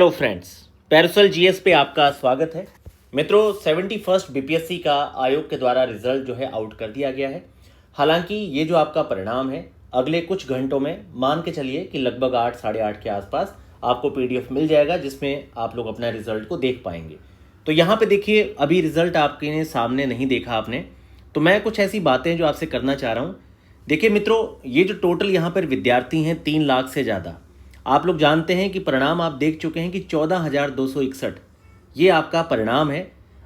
Hello friends, parasol GS पे आपका स्वागत है। मित्रों, 71st बीपीएससी का आयोग के द्वारा रिजल्ट जो है आउट कर दिया गया है। हालांकि ये जो आपका परिणाम है अगले कुछ घंटों में मान के चलिए कि लगभग 8 साढ़े 8 के आसपास आपको पीडीएफ मिल जाएगा, जिसमें आप लोग अपना रिजल्ट को देख पाएंगे। तो यहाँ पे देखिए, अभी रिजल्ट आपके सामने नहीं देखा आपने, तो मैं कुछ ऐसी बातें जो आपसे करना चाह रहा हूँ। देखिए मित्रों, ये जो टोटल यहाँ पर विद्यार्थी हैं 3 लाख से ज़्यादा, आप लोग जानते हैं कि परिणाम आप देख चुके हैं कि 14,261 ये आपका परिणाम है।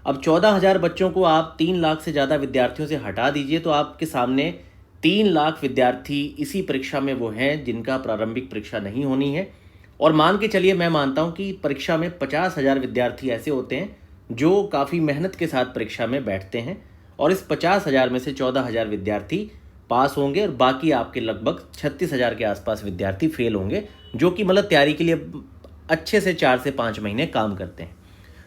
अब 14,000 बच्चों को आप 3 लाख से ज़्यादा विद्यार्थियों से हटा दीजिए तो आपके सामने 3 लाख विद्यार्थी इसी परीक्षा में वो हैं जिनका प्रारंभिक परीक्षा नहीं होनी है। और मान के चलिए, मैं मानता हूं कि परीक्षा में 50,000 विद्यार्थी ऐसे होते हैं जो काफ़ी मेहनत के साथ परीक्षा में बैठते हैं, और इस 50,000 में से 14,000 विद्यार्थी पास होंगे और बाकी आपके लगभग 36,000 के आसपास विद्यार्थी फेल होंगे, जो कि मतलब तैयारी के लिए अच्छे से 4 से 5 महीने काम करते हैं।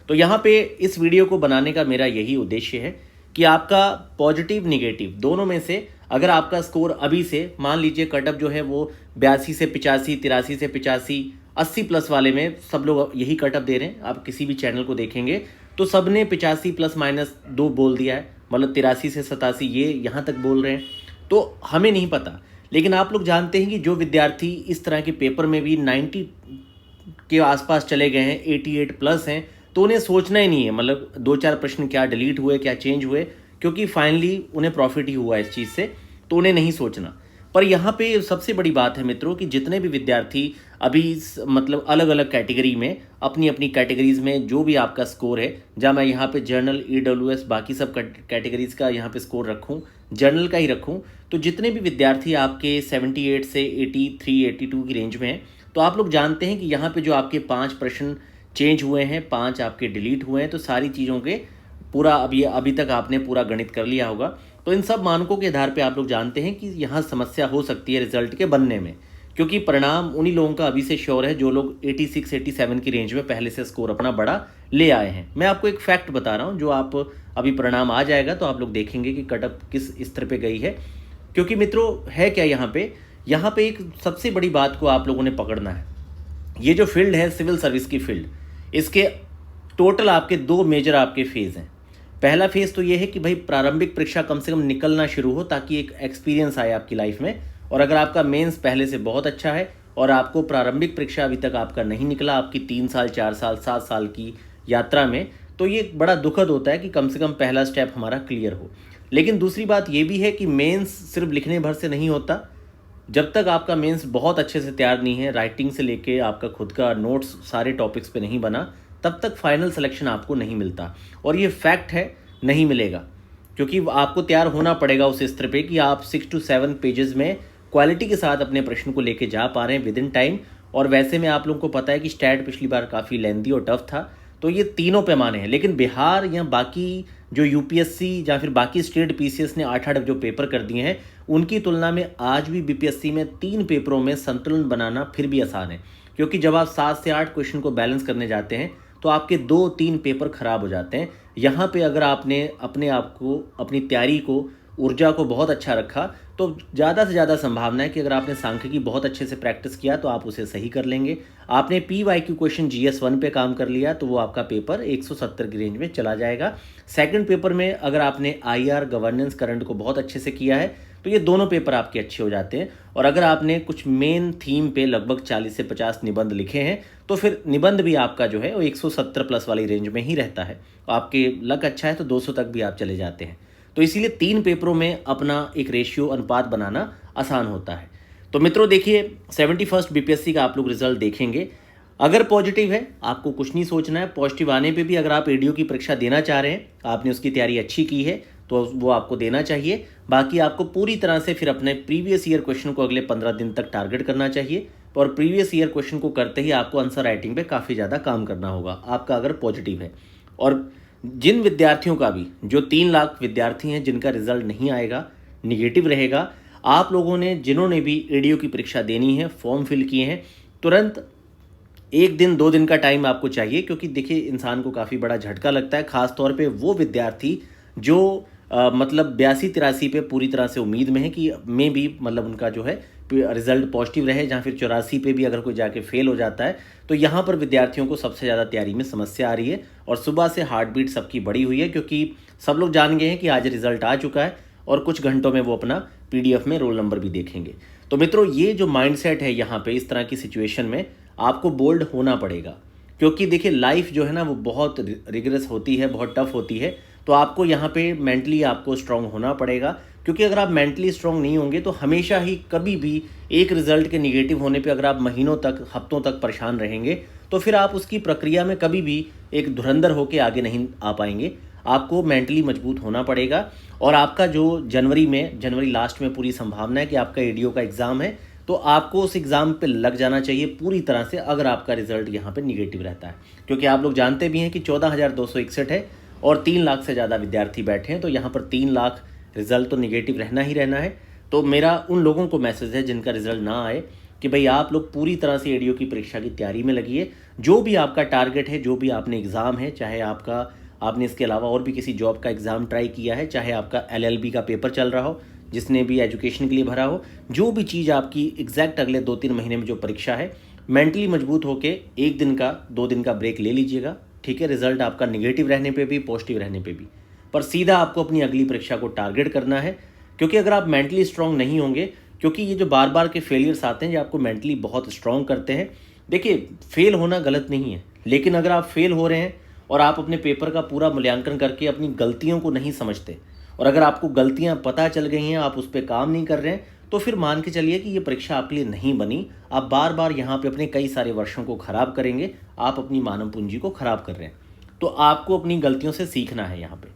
तो यहाँ पे इस वीडियो को बनाने का मेरा यही उद्देश्य है कि आपका पॉजिटिव निगेटिव दोनों में से अगर आपका स्कोर अभी से मान लीजिए कटअप जो है वो 82 से 85, 83 से 85, 80 प्लस वाले में सब लोग यही कटअप दे रहे हैं। आप किसी भी चैनल को देखेंगे तो सब ने 85 प्लस माइनस 2 बोल दिया है, मतलब 83 से 87 ये यहाँ तक बोल रहे हैं। तो हमें नहीं पता, लेकिन आप लोग जानते हैं कि जो विद्यार्थी इस तरह के पेपर में भी 90 के आसपास चले गए हैं, 88 प्लस हैं, तो उन्हें सोचना ही नहीं है मतलब 2-4 प्रश्न क्या डिलीट हुए क्या चेंज हुए, क्योंकि फाइनली उन्हें प्रॉफिट ही हुआ इस चीज़ से, तो उन्हें नहीं सोचना। पर यहाँ पे सबसे बड़ी बात है मित्रों कि जितने भी विद्यार्थी अभी मतलब अलग अलग कैटेगरी में अपनी अपनी कैटेगरीज में जो भी आपका स्कोर है, जहाँ मैं यहाँ पे जर्नल, ईडब्ल्यूएस बाकी सब कैटेगरीज का यहाँ पे स्कोर रखूँ, जर्नल का ही रखूँ, तो जितने भी विद्यार्थी आपके 78 से 83, 82 की रेंज में हैं, तो आप लोग जानते हैं कि यहाँ पे जो आपके 5 प्रश्न चेंज हुए हैं, 5 आपके डिलीट हुए हैं, तो सारी चीज़ों के पूरा अभी तक आपने पूरा गणित कर लिया होगा। तो इन सब मानकों के आधार पे आप लोग जानते हैं कि यहाँ समस्या हो सकती है रिजल्ट के बनने में, क्योंकि परिणाम उन्हीं लोगों का अभी से श्योर है जो लोग 86, 87 की रेंज में पहले से स्कोर अपना बड़ा ले आए हैं। मैं आपको एक फैक्ट बता रहा हूँ, जो आप अभी परिणाम आ जाएगा तो आप लोग देखेंगे कि कटअप किस स्तर पे गई है। क्योंकि मित्रों है क्या, यहाँ पे एक सबसे बड़ी बात को आप लोगों ने पकड़ना है। ये जो फील्ड है सिविल सर्विस की फील्ड, इसके टोटल आपके 2 मेजर आपके फेज़ हैं। पहला फेज़ तो ये है कि भाई प्रारंभिक परीक्षा कम से कम निकलना शुरू हो, ताकि एक एक्सपीरियंस आए आपकी लाइफ में। और अगर आपका मेंस पहले से बहुत अच्छा है और आपको प्रारंभिक परीक्षा अभी तक आपका नहीं निकला, आपकी 3 साल 4 साल 7 साल की यात्रा में, तो ये बड़ा दुखद होता है कि कम से कम पहला स्टेप हमारा क्लियर हो। लेकिन दूसरी बात ये भी है कि मेंस सिर्फ लिखने भर से नहीं होता। जब तक आपका मेंस बहुत अच्छे से तैयार नहीं है, राइटिंग से लेके आपका खुद का नोट्स सारे टॉपिक्स पे नहीं बना, तब तक फाइनल सिलेक्शन आपको नहीं मिलता। और ये फैक्ट है, नहीं मिलेगा, क्योंकि आपको तैयार होना पड़ेगा उस स्तर पे कि आप 6 to 7 पेजेस में क्वालिटी के साथ अपने प्रश्न को लेके जा पा रहे हैं विद इन टाइम। और वैसे में आप लोगों को पता है कि स्टैट पिछली बार काफ़ी लेंथी और टफ था, तो ये तीनों पैमाने हैं। लेकिन बिहार या बाकी जो यूपीएससी या फिर बाकी स्टेट पीसीएस ने 8-8 जो पेपर कर दिए हैं, उनकी तुलना में आज भी बीपीएससी में 3 पेपरों में संतुलन बनाना फिर भी आसान है। क्योंकि जब आप 7 से 8 क्वेश्चन को बैलेंस करने जाते हैं तो आपके 2-3 पेपर खराब हो जाते हैं। यहाँ पे अगर आपने अपने आप को, अपनी तैयारी को, ऊर्जा को बहुत अच्छा रखा, तो ज़्यादा से ज़्यादा संभावना है कि अगर आपने सांख्यिकी बहुत अच्छे से प्रैक्टिस किया तो आप उसे सही कर लेंगे। आपने PYQ क्वेश्चन GS1 पे काम कर लिया तो वो आपका पेपर 170 की रेंज में चला जाएगा। सेकंड पेपर में अगर आपने IR, गवर्नेंस, करंट को बहुत अच्छे से किया है तो ये दोनों पेपर आपके अच्छे हो जाते हैं। और अगर आपने कुछ मेन थीम पे लगभग 40 से 50 निबंध लिखे हैं तो फिर निबंध भी आपका जो है वो 170 प्लस वाली रेंज में ही रहता है। आपके लक अच्छा है तो 200 तक भी आप चले जाते हैं। तो इसीलिए 3 पेपरों में अपना एक रेशियो अनुपात बनाना आसान होता है। तो मित्रों देखिए, 71st बीपीएससी का आप लोग रिजल्ट देखेंगे। अगर पॉजिटिव है, आपको कुछ नहीं सोचना है। पॉजिटिव आने पे भी अगर आप एडीओ की परीक्षा देना चाह रहे हैं, आपने उसकी तैयारी अच्छी की है, तो वो आपको देना चाहिए। बाकी आपको पूरी तरह से फिर अपने प्रीवियस ईयर क्वेश्चन को अगले 15 दिन तक टारगेट करना चाहिए। और प्रीवियस ईयर क्वेश्चन को करते ही आपको आंसर राइटिंग पे काफ़ी ज़्यादा काम करना होगा, आपका अगर पॉजिटिव है। और जिन विद्यार्थियों का भी, जो 3 लाख विद्यार्थी हैं जिनका रिजल्ट नहीं आएगा, निगेटिव रहेगा, आप लोगों ने जिन्होंने भी एडीओ की परीक्षा देनी है, फॉर्म फिल किए हैं, तुरंत 1 दिन 2 दिन का टाइम आपको चाहिए। क्योंकि देखिए, इंसान को काफ़ी बड़ा झटका लगता है, खास तौर पे वो विद्यार्थी जो मतलब 82-83 पे पूरी तरह से उम्मीद में है कि मे भी मतलब उनका जो है रिजल्ट पॉजिटिव रहे, जहाँ फिर 84 पे भी अगर कोई जाके फेल हो जाता है, तो यहाँ पर विद्यार्थियों को सबसे ज़्यादा तैयारी में समस्या आ रही है। और सुबह से हार्ट बीट सबकी बढ़ी हुई है, क्योंकि सब लोग जान गए हैं कि आज रिजल्ट आ चुका है और कुछ घंटों में वो अपना PDF में रोल नंबर भी देखेंगे। तो मित्रों, ये जो माइंडसेट है यहाँ पे, इस तरह की सिचुएशन में आपको बोल्ड होना पड़ेगा, क्योंकि देखिए लाइफ जो है ना वो बहुत रिगरस होती है, बहुत टफ होती है। तो आपको यहाँ पे मेंटली आपको स्ट्रांग होना पड़ेगा, क्योंकि अगर आप मेंटली स्ट्रांग नहीं होंगे तो हमेशा ही कभी भी एक रिजल्ट के निगेटिव होने पे अगर आप महीनों तक, हफ्तों तक परेशान रहेंगे, तो फिर आप उसकी प्रक्रिया में कभी भी एक धुरंधर होकर आगे नहीं आ पाएंगे। आपको मेंटली मजबूत होना पड़ेगा। और आपका जो जनवरी लास्ट में पूरी संभावना है कि आपका ADO का एग्ज़ाम है, तो आपको उस एग्ज़ाम पे लग जाना चाहिए पूरी तरह से, अगर आपका रिजल्ट यहाँ पे निगेटिव रहता है। क्योंकि आप लोग जानते भी हैं कि 14,261 है और 3 लाख से ज़्यादा विद्यार्थी बैठे हैं, तो यहाँ पर 3 लाख रिजल्ट तो निगेटिव रहना ही रहना है। तो मेरा उन लोगों को मैसेज है जिनका रिजल्ट ना आए कि भाई आप लोग पूरी तरह से ADO की परीक्षा की तैयारी में लगिए। जो भी आपका टारगेट है, जो भी आपने एग्ज़ाम है, चाहे आपने इसके अलावा और भी किसी जॉब का एग्ज़ाम ट्राई किया है, चाहे आपका LLB का पेपर चल रहा हो, जिसने भी एजुकेशन के लिए भरा हो, जो भी चीज़ आपकी एग्जैक्ट अगले 2-3 महीने में जो परीक्षा है, मेंटली मजबूत होके 1 दिन का 2 दिन का ब्रेक ले लीजिएगा। ठीक है, रिजल्ट आपका निगेटिव रहने पे भी, पॉजिटिव रहने पे भी, पर सीधा आपको अपनी अगली परीक्षा को टारगेट करना है। क्योंकि अगर आप मेंटली स्ट्रांग नहीं होंगे, क्योंकि ये जो बार बार के फेलियर्स आते हैं, ये आपको मेंटली बहुत स्ट्रांग करते हैं। देखिए, फेल होना गलत नहीं है, लेकिन अगर आप फेल हो रहे हैं और आप अपने पेपर का पूरा मूल्यांकन करके अपनी गलतियों को नहीं समझते, और अगर आपको गलतियां पता चल गई हैं, आप उस पर काम नहीं कर रहे हैं, तो फिर मान के चलिए कि ये परीक्षा आपके लिए नहीं बनी। आप बार बार यहाँ पे अपने कई सारे वर्षों को खराब करेंगे, आप अपनी मानव पूंजी को खराब कर रहे हैं। तो आपको अपनी गलतियों से सीखना है यहाँ पे।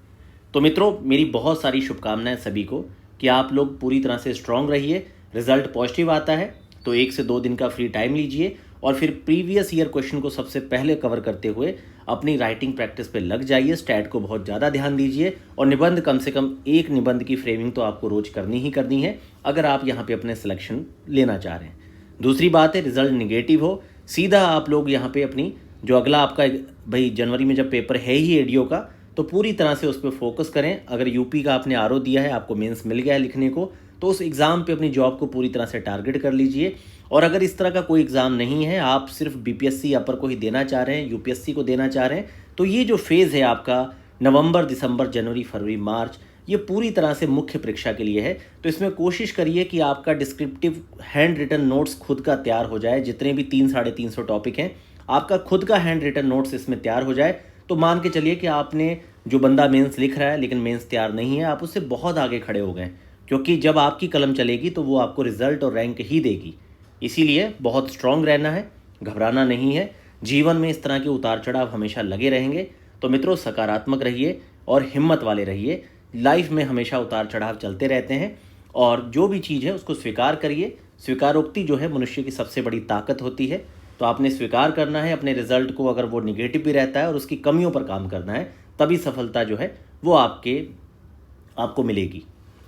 तो मित्रों, मेरी बहुत सारी शुभकामनाएं सभी को कि आप लोग पूरी तरह से स्ट्रांग रहिए। रिजल्ट पॉजिटिव आता है तो 1 से 2 दिन का फ्री टाइम लीजिए और फिर प्रीवियस ईयर क्वेश्चन को सबसे पहले कवर करते हुए अपनी राइटिंग प्रैक्टिस पे लग जाइए। स्टैट को बहुत ज़्यादा ध्यान दीजिए और निबंध, कम से कम 1 निबंध की फ्रेमिंग तो आपको रोज करनी ही करनी है, अगर आप यहाँ पे अपने सिलेक्शन लेना चाह रहे हैं। दूसरी बात है, रिजल्ट निगेटिव हो, सीधा आप लोग यहाँ पे अपनी जो अगला आपका, भाई जनवरी में जब पेपर है ही ADO का, तो पूरी तरह से उस पर फोकस करें। अगर UP का आपने RO दिया है, आपको मेंस मिल गया है लिखने को, तो उस एग्ज़ाम पे अपनी जॉब को पूरी तरह से टारगेट कर लीजिए। और अगर इस तरह का कोई एग्ज़ाम नहीं है, आप सिर्फ BPSC अपर को ही देना चाह रहे हैं, UPSC को देना चाह रहे हैं, तो ये जो फेज़ है आपका नवंबर, दिसंबर, जनवरी, फरवरी, मार्च, ये पूरी तरह से मुख्य परीक्षा के लिए है। तो इसमें कोशिश करिए कि आपका डिस्क्रिप्टिव हैंड रिटन नोट्स खुद का तैयार हो जाए। जितने भी 300-350 टॉपिक हैं, आपका खुद का हैंड रिटन नोट्स इसमें तैयार हो जाए। तो मान के चलिए कि आपने, जो बंदा मेंस लिख रहा है लेकिन मेंस तैयार नहीं है, आप उससे बहुत आगे खड़े हो गए, क्योंकि जब आपकी कलम चलेगी तो वो आपको रिजल्ट और रैंक ही देगी। इसीलिए बहुत स्ट्रांग रहना है, घबराना नहीं है। जीवन में इस तरह के उतार चढ़ाव हमेशा लगे रहेंगे। तो मित्रों, सकारात्मक रहिए और हिम्मत वाले रहिए। लाइफ में हमेशा उतार चढ़ाव चलते रहते हैं और जो भी चीज़ है उसको स्वीकार करिए। स्वीकारोक्ति जो है मनुष्य की सबसे बड़ी ताकत होती है। तो आपने स्वीकार करना है अपने रिजल्ट को, अगर वो निगेटिव भी रहता है, और उसकी कमियों पर काम करना है, तभी सफलता जो है वो आपको मिलेगी।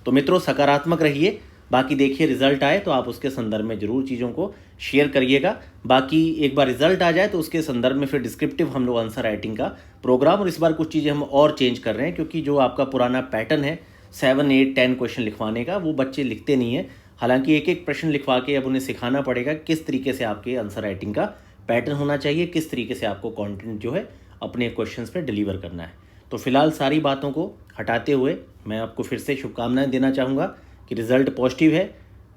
तो मित्रों, सकारात्मक रहिए। बाकी देखिए, रिजल्ट आए तो आप उसके संदर्भ में जरूर चीज़ों को शेयर करिएगा। बाकी एक बार रिजल्ट आ जाए तो उसके संदर्भ में फिर डिस्क्रिप्टिव हम लोग आंसर राइटिंग का प्रोग्राम, और इस बार कुछ चीज़ें हम और चेंज कर रहे हैं, क्योंकि जो आपका पुराना पैटर्न है 7, 8, 10 क्वेश्चन लिखवाने का, वो बच्चे लिखते नहीं है। हालांकि एक एक प्रश्न लिखवा के अब उन्हें सिखाना पड़ेगा किस तरीके से आपके आंसर राइटिंग का पैटर्न होना चाहिए, किस तरीके से आपको कंटेंट जो है अपने क्वेश्चंस पे डिलीवर करना है। तो फिलहाल सारी बातों को हटाते हुए मैं आपको फिर से शुभकामनाएं देना चाहूँगा कि रिजल्ट पॉजिटिव है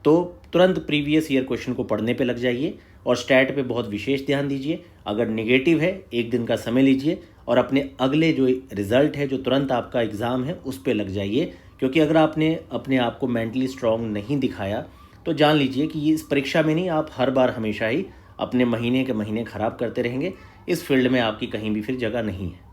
तो तुरंत प्रीवियस ईयर क्वेश्चन को पढ़ने पे लग जाइए और स्टैट पे बहुत विशेष ध्यान दीजिए। अगर नेगेटिव है, 1 दिन का समय लीजिए और अपने अगले जो रिजल्ट है, जो तुरंत आपका एग्ज़ाम है, उस पे लग जाइए। क्योंकि अगर आपने अपने आप को मेंटली स्ट्रांग नहीं दिखाया तो जान लीजिए कि ये इस परीक्षा में नहीं, आप हर बार हमेशा ही अपने महीने के महीने ख़राब करते रहेंगे। इस फील्ड में आपकी कहीं भी फिर जगह नहीं है।